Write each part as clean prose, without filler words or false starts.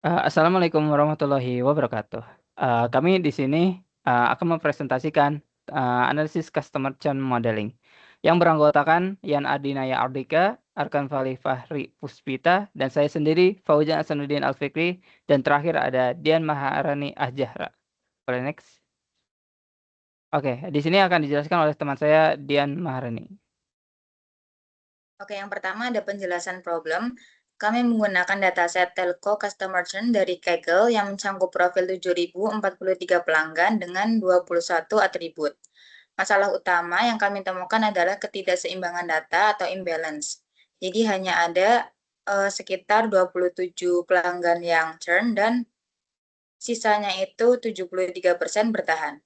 Assalamualaikum warahmatullahi wabarakatuh. Kami di sini akan mempresentasikan analisis customer churn modeling yang beranggotakan Yan Adinaya Ardika, Arkan Fali Fahri Puspita, dan saya sendiri Fauzan Hasanuddin Alfikri, dan terakhir ada Dian Maharani Ahjahra. Boleh next? Oke, di sini akan dijelaskan oleh teman saya Dian Maharani. Oke, yang pertama ada penjelasan problem. Kami menggunakan dataset telco customer churn dari Kaggle yang mencangkup profil 7.043 pelanggan dengan 21 atribut. Masalah utama yang kami temukan adalah ketidakseimbangan data atau imbalance. Jadi hanya ada sekitar 27 pelanggan yang churn dan sisanya itu 73% bertahan.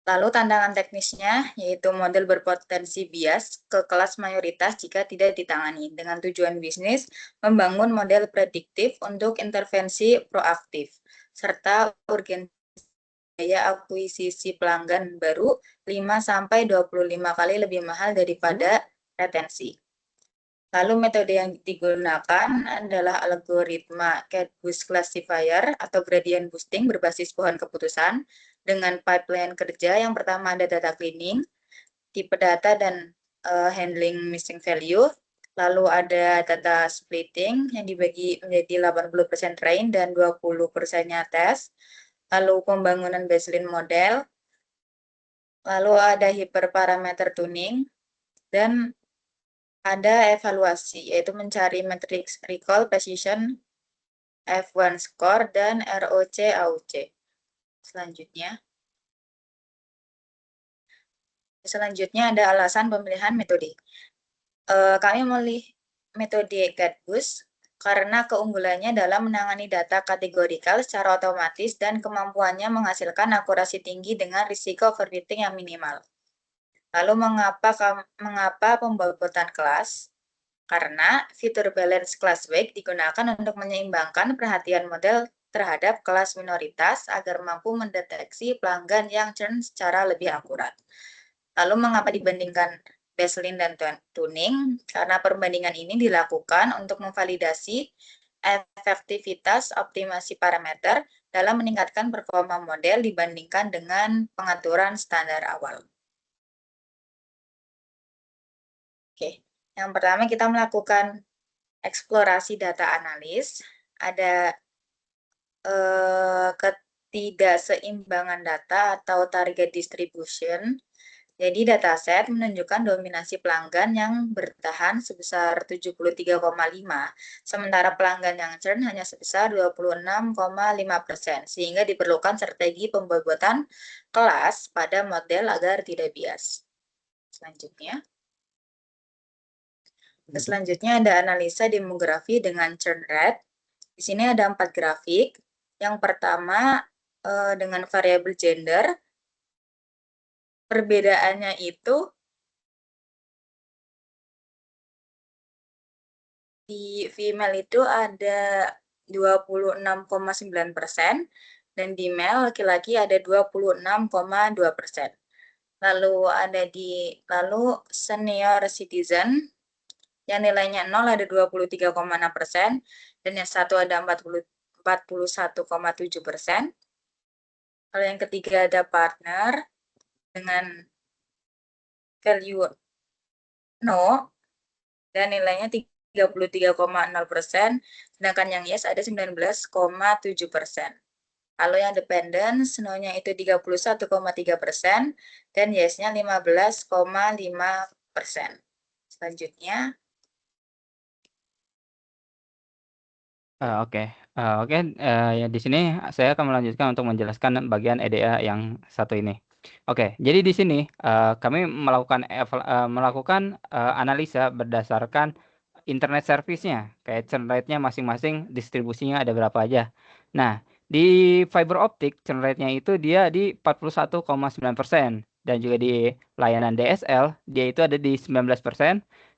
Lalu tantangan teknisnya yaitu model berpotensi bias ke kelas mayoritas jika tidak ditangani dengan tujuan bisnis membangun model prediktif untuk intervensi proaktif serta urgensi biaya akuisisi pelanggan baru 5-25 kali lebih mahal daripada retensi. Lalu metode yang digunakan adalah algoritma Cadboost Classifier atau gradient boosting berbasis pohon keputusan dengan pipeline kerja. Yang pertama ada data cleaning, tipe data dan handling missing value. Lalu ada data splitting yang dibagi menjadi 80% train dan 20%-nya test. Lalu pembangunan baseline model. Lalu ada hyperparameter tuning dan ada evaluasi, yaitu mencari matriks recall, precision, F1 score, dan ROC AUC. Selanjutnya ada alasan pemilihan metode. Kami memilih metode Cadboost karena keunggulannya dalam menangani data kategorikal secara otomatis dan kemampuannya menghasilkan akurasi tinggi dengan risiko overfitting yang minimal. Lalu mengapa pembobotan kelas? Karena fitur balance class weight digunakan untuk menyeimbangkan perhatian model terhadap kelas minoritas agar mampu mendeteksi pelanggan yang churn secara lebih akurat. Lalu mengapa dibandingkan baseline dan tuning? Karena perbandingan ini dilakukan untuk memvalidasi efektivitas optimasi parameter dalam meningkatkan performa model dibandingkan dengan pengaturan standar awal. Oke, yang pertama kita melakukan eksplorasi data analis. Ada ketidakseimbangan data atau target distribution. Jadi dataset menunjukkan dominasi pelanggan yang bertahan sebesar 73,5, sementara pelanggan yang churn hanya sebesar 26,5%, sehingga diperlukan strategi pembobotan kelas pada model agar tidak bias. Selanjutnya ada analisa demografi dengan churn rate. Di sini ada 4 grafik. Yang pertama dengan variabel gender. Perbedaannya itu di female itu ada 26,9% dan di male laki-laki ada 26,2%. Lalu senior citizen yang nilainya 0 ada 23,6% dan yang 1 ada 41,7%. Lalu yang ketiga ada partner dengan value no dan nilainya 33,0%, sedangkan yang yes ada 19,7%. Lalu yang dependent, no-nya itu 31,3% dan yes-nya 15,5%. Selanjutnya. Oke, ya di sini saya akan melanjutkan untuk menjelaskan bagian EDA yang satu ini. Oke, jadi di sini kami melakukan analisa berdasarkan internet service-nya, kayak churn rate-nya masing-masing, distribusinya ada berapa aja. Nah, di fiber optic churn rate-nya itu dia di 41,9% dan juga di layanan DSL dia itu ada di 19%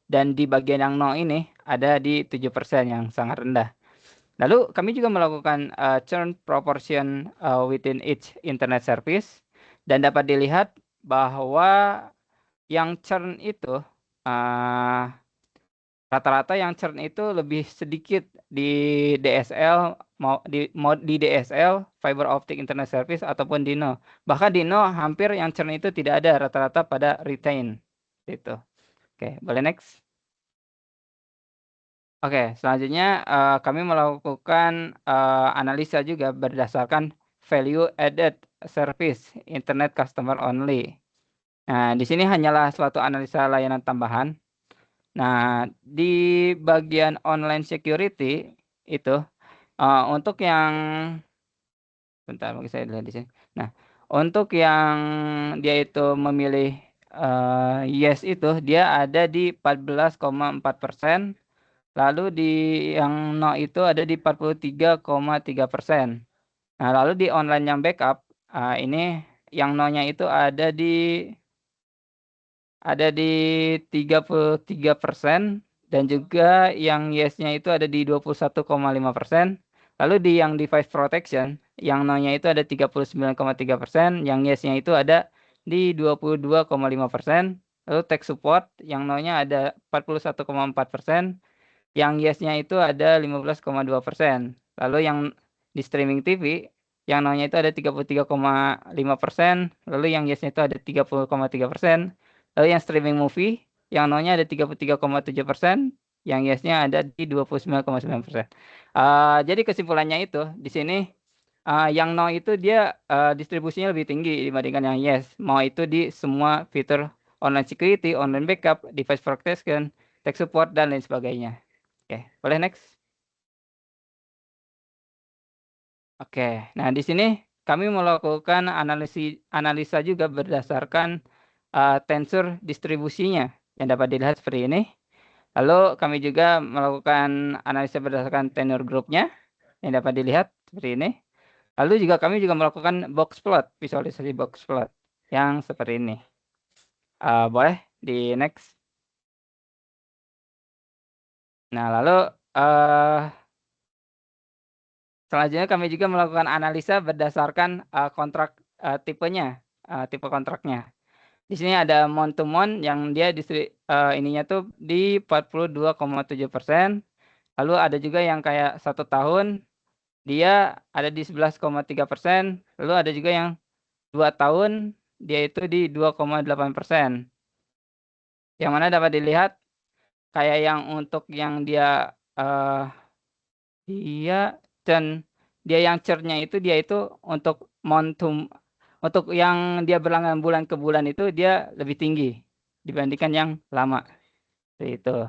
dan di bagian yang no ini ada di 7% yang sangat rendah. Lalu kami juga melakukan churn proportion within each internet service dan dapat dilihat bahwa yang churn itu rata-rata yang churn itu lebih sedikit di DSL mau di DSL, fiber optic internet service ataupun Dino. Bahkan Dino hampir yang churn itu tidak ada, rata-rata pada retain. Gitu. Oke, boleh next. Oke, selanjutnya kami melakukan analisa juga berdasarkan value added service internet customer only. Nah, di sini hanyalah suatu analisa layanan tambahan. Nah, di bagian online security itu untuk yang bentar, mungkin saya lihat di sini. Nah, untuk yang dia itu memilih yes itu dia ada di 14,4%. Lalu di yang no itu ada di 43,3%. Nah, lalu di online yang backup, ini yang no-nya itu ada di 33% dan juga yang yes-nya itu ada di 21,5%. Lalu di yang device protection, yang no-nya itu ada 39,3%, yang yes-nya itu ada di 22,5%. Lalu tech support, yang no-nya ada 41,4%. Yang yes-nya itu ada 15,2%. Lalu yang di streaming TV, yang no-nya itu ada 33,5%. Lalu yang yes-nya itu ada 30,3%. Lalu yang streaming movie, yang no-nya ada 33,7%. Yang yes-nya ada di 29,9%. Jadi kesimpulannya itu, di sini yang no itu dia distribusinya lebih tinggi dibandingkan yang yes. Mau itu di semua fitur online security, online backup, device protection, tech support, dan lain sebagainya. Oke, boleh next. Oke, nah di sini kami melakukan analisa juga berdasarkan tensor distribusinya yang dapat dilihat seperti ini. Lalu kami juga melakukan analisa berdasarkan tenor grupnya yang dapat dilihat seperti ini. Lalu juga kami juga melakukan box plot, visualisasi box plot yang seperti ini. Boleh di next. Nah, lalu selanjutnya kami juga melakukan analisa berdasarkan kontrak tipenya, tipe kontraknya. Di sini ada month to month yang dia ininya tuh di 42,7%. Lalu ada juga yang kayak 1 tahun dia ada di 11,3%. Lalu ada juga yang 2 tahun dia itu di 2,8%. Yang mana dapat dilihat kayak yang untuk yang dia dia yang churn-nya itu dia itu untuk untuk yang dia berlangganan bulan ke bulan itu dia lebih tinggi dibandingkan yang lama. Seperti itu.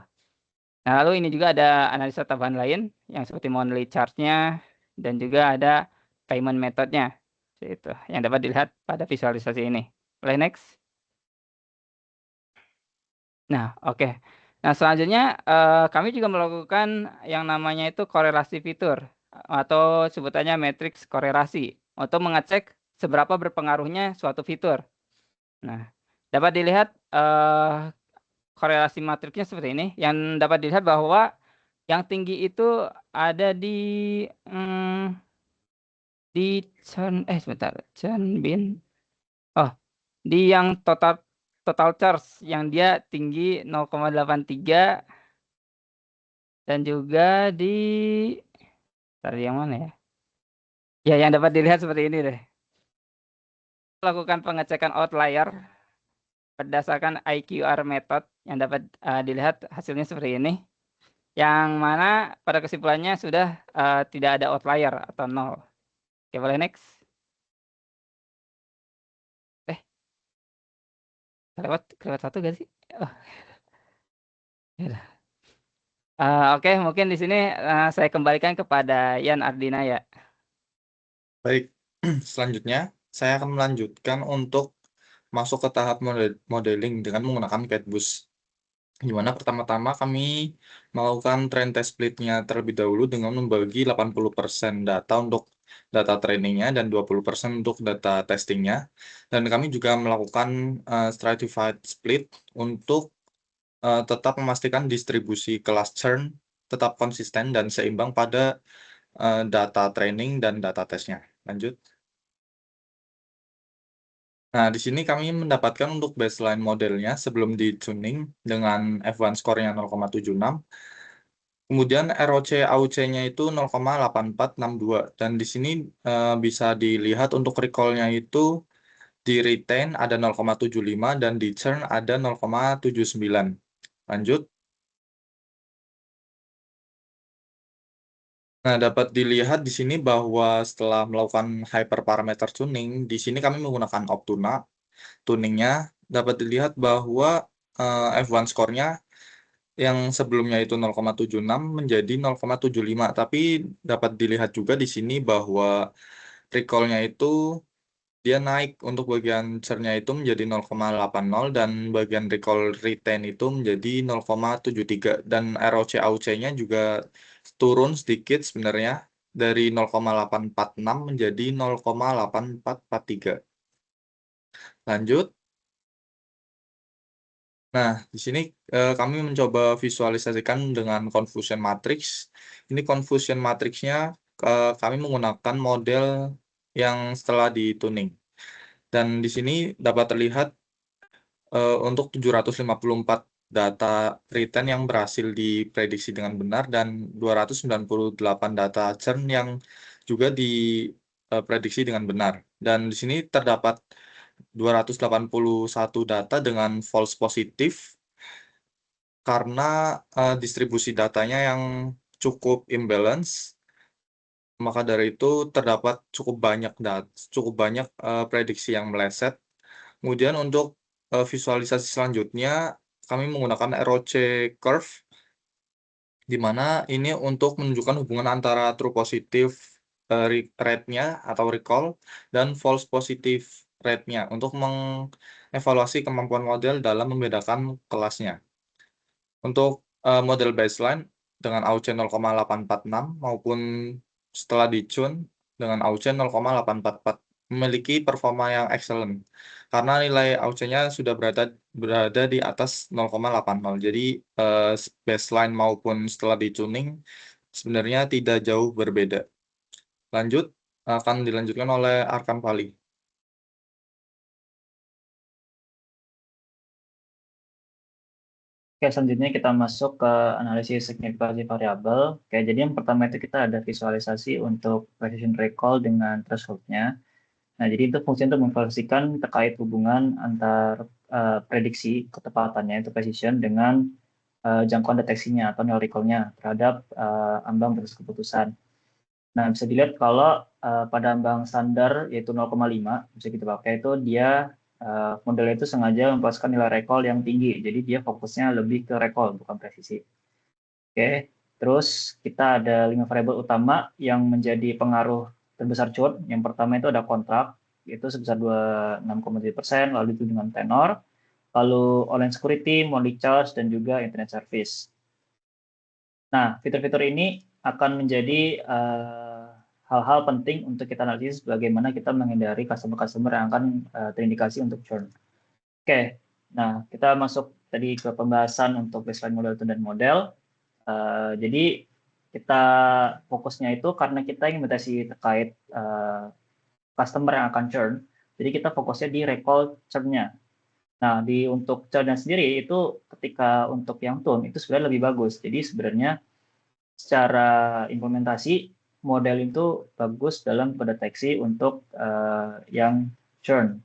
Nah, lalu ini juga ada analisa tambahan lain yang seperti monthly charge-nya dan juga ada payment method-nya. Seperti itu yang dapat dilihat pada visualisasi ini. Boleh next. Nah, oke. Nah, selanjutnya kami juga melakukan yang namanya itu korelasi fitur atau sebutannya matriks korelasi untuk mengecek seberapa berpengaruhnya suatu fitur. Nah, dapat dilihat korelasi matriksnya seperti ini. Yang dapat dilihat bahwa yang tinggi itu ada di churn bin. Oh, di yang total charge yang dia tinggi 0,83 dan juga di tadi yang mana ya? Ya, yang dapat dilihat seperti ini deh. Lakukan pengecekan outlier berdasarkan IQR method yang dapat dilihat hasilnya seperti ini. Yang mana pada kesimpulannya sudah tidak ada outlier atau nol. Oke, boleh next. Kelewat satu gak sih? Oh, ya. Oke, mungkin di sini saya kembalikan kepada Yan Ardina ya. Baik, selanjutnya saya akan melanjutkan untuk masuk ke tahap modeling dengan menggunakan CADBus. Di mana pertama-tama kami melakukan trend test split-nya terlebih dahulu dengan membagi 80% data untuk data trainingnya dan 20% untuk data testingnya. Dan kami juga melakukan stratified split untuk tetap memastikan distribusi kelas churn tetap konsisten dan seimbang pada data training dan data testnya. Lanjut. Nah, di sini kami mendapatkan untuk baseline modelnya sebelum di-tuning dengan F1 score-nya 0,76. Kemudian ROC AUC-nya itu 0,8462 dan di sini bisa dilihat untuk recall-nya itu di retain ada 0,75 dan di churn ada 0,79. Lanjut. Nah, dapat dilihat di sini bahwa setelah melakukan hyperparameter tuning, di sini kami menggunakan Optuna. Tuningnya dapat dilihat bahwa F1 score-nya yang sebelumnya itu 0,76 menjadi 0,75. Tapi dapat dilihat juga di sini bahwa recall-nya itu dia naik untuk bagian churn-nya itu menjadi 0,80 dan bagian recall retain itu menjadi 0,73 dan ROC AUC-nya juga turun sedikit sebenarnya dari 0,846 menjadi 0,8443. Lanjut. Nah, di sini kami mencoba visualisasikan dengan confusion matrix. Ini confusion matrixnya kami menggunakan model yang setelah dituning. Dan di sini dapat terlihat untuk 754 data return yang berhasil diprediksi dengan benar dan 298 data churn yang juga diprediksi dengan benar. Dan di sini terdapat 281 data dengan false positif karena distribusi datanya yang cukup imbalance. Maka dari itu terdapat cukup banyak prediksi yang meleset. Kemudian untuk visualisasi selanjutnya kami menggunakan ROC curve di mana ini untuk menunjukkan hubungan antara true positive rate-nya atau recall dan false positive rate-nya untuk mengevaluasi kemampuan model dalam membedakan kelasnya. Untuk model baseline dengan AUC 0,846 maupun setelah di-tune dengan AUC 0,844 memiliki performa yang excellent karena nilai AUC-nya sudah berada di atas 0,80. Jadi baseline maupun setelah di-tuning sebenarnya tidak jauh berbeda. Lanjut, akan dilanjutkan oleh Arkan Pali. Oke, selanjutnya kita masuk ke analisis signifikansi variabel. Oke, jadi yang pertama itu kita ada visualisasi untuk precision recall dengan threshold-nya. Nah, jadi itu fungsi untuk memvisualisasikan terkait hubungan antar prediksi ketepatannya itu precision dengan jangkauan deteksinya atau nilai recall-nya terhadap ambang batas keputusan. Nah, bisa dilihat kalau pada ambang standar yaitu 0,5 bisa kita pakai itu dia modelnya itu sengaja memperluaskan nilai recall yang tinggi. Jadi dia fokusnya lebih ke recall bukan presisi. Oke, terus kita ada 5 variabel utama yang menjadi pengaruh terbesar churn. Yang pertama itu ada kontrak, yaitu sebesar 26,7%, lalu itu dengan tenor, lalu online security, monthly charge, dan juga internet service. Nah, fitur-fitur ini akan menjadi hal-hal penting untuk kita analisis bagaimana kita menghindari customer-customer yang akan terindikasi untuk churn. Oke, nah kita masuk tadi ke pembahasan untuk baseline model dan model. Jadi kita fokusnya itu karena kita ingin mendeteksi terkait customer yang akan churn. Jadi kita fokusnya di recall churn-nya. Nah, untuk churn-nya sendiri itu ketika untuk yang tune itu sebenarnya lebih bagus. Jadi sebenarnya secara implementasi model itu bagus dalam mendeteksi untuk yang churn.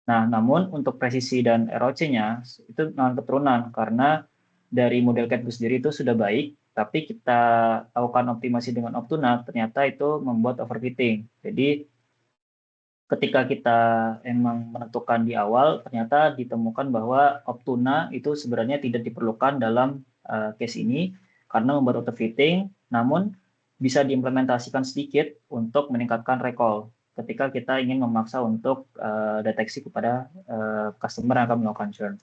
Nah, namun untuk presisi dan ROC-nya itu dengan keturunan karena dari model CatBoost sendiri itu sudah baik, tapi kita lakukan optimasi dengan Optuna, ternyata itu membuat overfitting. Jadi ketika kita emang menentukan di awal, ternyata ditemukan bahwa Optuna itu sebenarnya tidak diperlukan dalam case ini karena membuat overfitting, namun bisa diimplementasikan sedikit untuk meningkatkan recall ketika kita ingin memaksa untuk deteksi kepada customer yang akan melakukan churn.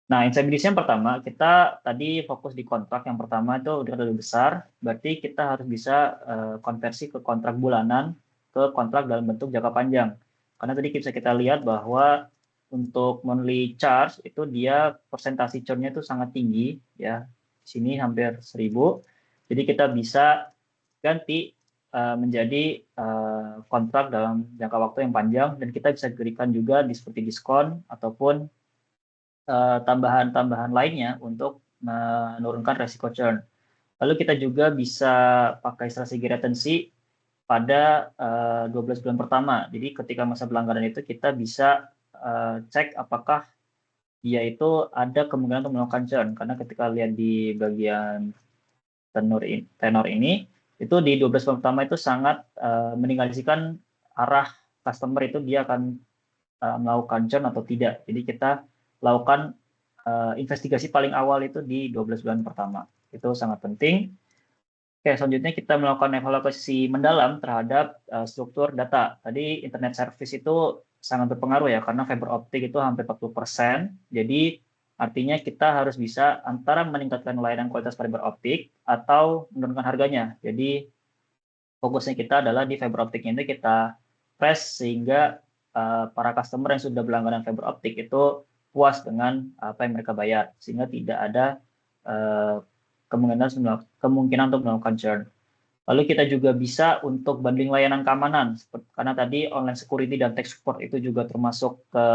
Nah, instability yang pertama, kita tadi fokus di kontrak. Yang pertama itu udah lebih besar, berarti kita harus bisa konversi ke kontrak bulanan ke kontrak dalam bentuk jangka panjang. Karena tadi bisa kita lihat bahwa untuk monthly charge itu dia persentase churn-nya itu sangat tinggi, ya. Di sini hampir 1000. Jadi kita bisa ganti menjadi kontrak dalam jangka waktu yang panjang dan kita bisa berikan juga seperti diskon ataupun tambahan-tambahan lainnya untuk menurunkan resiko churn. Lalu kita juga bisa pakai strategi retensi pada 12 bulan pertama. Jadi ketika masa pelanggaran itu kita bisa cek apakah dia itu ada kemungkinan untuk melakukan churn. Karena ketika lihat di bagian tenor ini, itu di 12 bulan pertama itu sangat menindikasikan arah customer itu dia akan melakukan churn atau tidak. Jadi kita lakukan investigasi paling awal itu di 12 bulan pertama. Itu sangat penting. Oke, selanjutnya kita melakukan evaluasi mendalam terhadap struktur data. Tadi internet service itu sangat berpengaruh ya, karena fiber optik itu hampir 40%. Jadi artinya kita harus bisa antara meningkatkan layanan kualitas fiber optik atau menurunkan harganya. Jadi fokusnya kita adalah di fiber optiknya itu kita press sehingga para customer yang sudah berlangganan fiber optik itu puas dengan apa yang mereka bayar, sehingga tidak ada kemungkinan untuk melakukan churn. Lalu kita juga bisa untuk bundling layanan keamanan, karena tadi online security dan tech support itu juga termasuk ke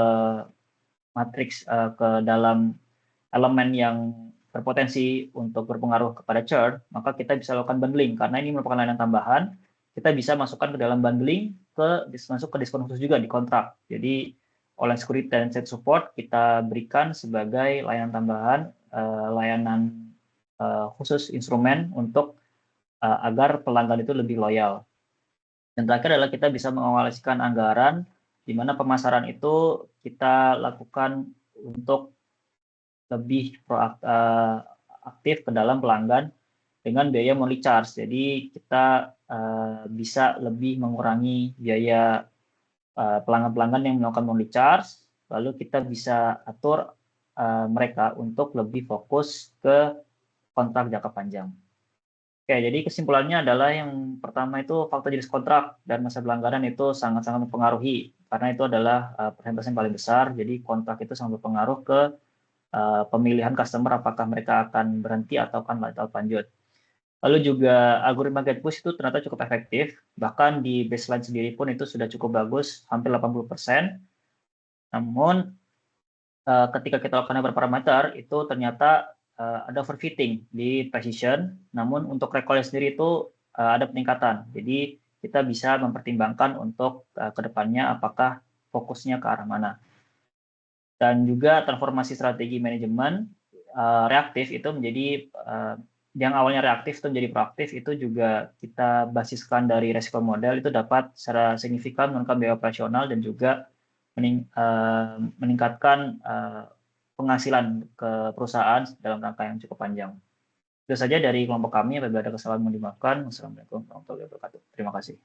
matriks ke dalam elemen yang berpotensi untuk berpengaruh kepada churn, maka kita bisa lakukan bundling, karena ini merupakan layanan tambahan, kita bisa masukkan ke dalam bundling, masuk ke diskon khusus juga di kontrak. Jadi online security dan tech support kita berikan sebagai layanan tambahan, layanan khusus instrumen untuk agar pelanggan itu lebih loyal. Dan terakhir adalah kita bisa mengalokasikan anggaran di mana pemasaran itu kita lakukan untuk lebih aktif ke dalam pelanggan dengan biaya monthly charge. Jadi kita bisa lebih mengurangi biaya pelanggan-pelanggan yang melakukan monthly charge, lalu kita bisa atur mereka untuk lebih fokus ke kontrak jangka panjang. Oke, jadi kesimpulannya adalah yang pertama itu faktor jenis kontrak dan masa pelanggaran itu sangat-sangat mempengaruhi, karena itu adalah persentase yang paling besar. Jadi kontrak itu sangat berpengaruh ke pemilihan customer apakah mereka akan berhenti atau akan lanjut. Lalu juga algoritma get push itu ternyata cukup efektif, bahkan di baseline sendiri pun itu sudah cukup bagus, hampir 80%. Namun ketika kita lakukan beberapa parameter itu ternyata ada overfitting di precision, namun untuk recall sendiri itu ada peningkatan. Jadi kita bisa mempertimbangkan untuk kedepannya apakah fokusnya ke arah mana. Dan juga transformasi strategi manajemen reaktif itu menjadi yang awalnya reaktif itu menjadi proaktif, itu juga kita basiskan dari resiko model itu dapat secara signifikan menurunkan biaya operasional dan juga meningkatkan penghasilan ke perusahaan dalam rangka yang cukup panjang. Itu saja dari kelompok kami. Apabila ada kesalahan mohon dimaafkan. Wassalamualaikum warahmatullahi wabarakatuh. Terima kasih.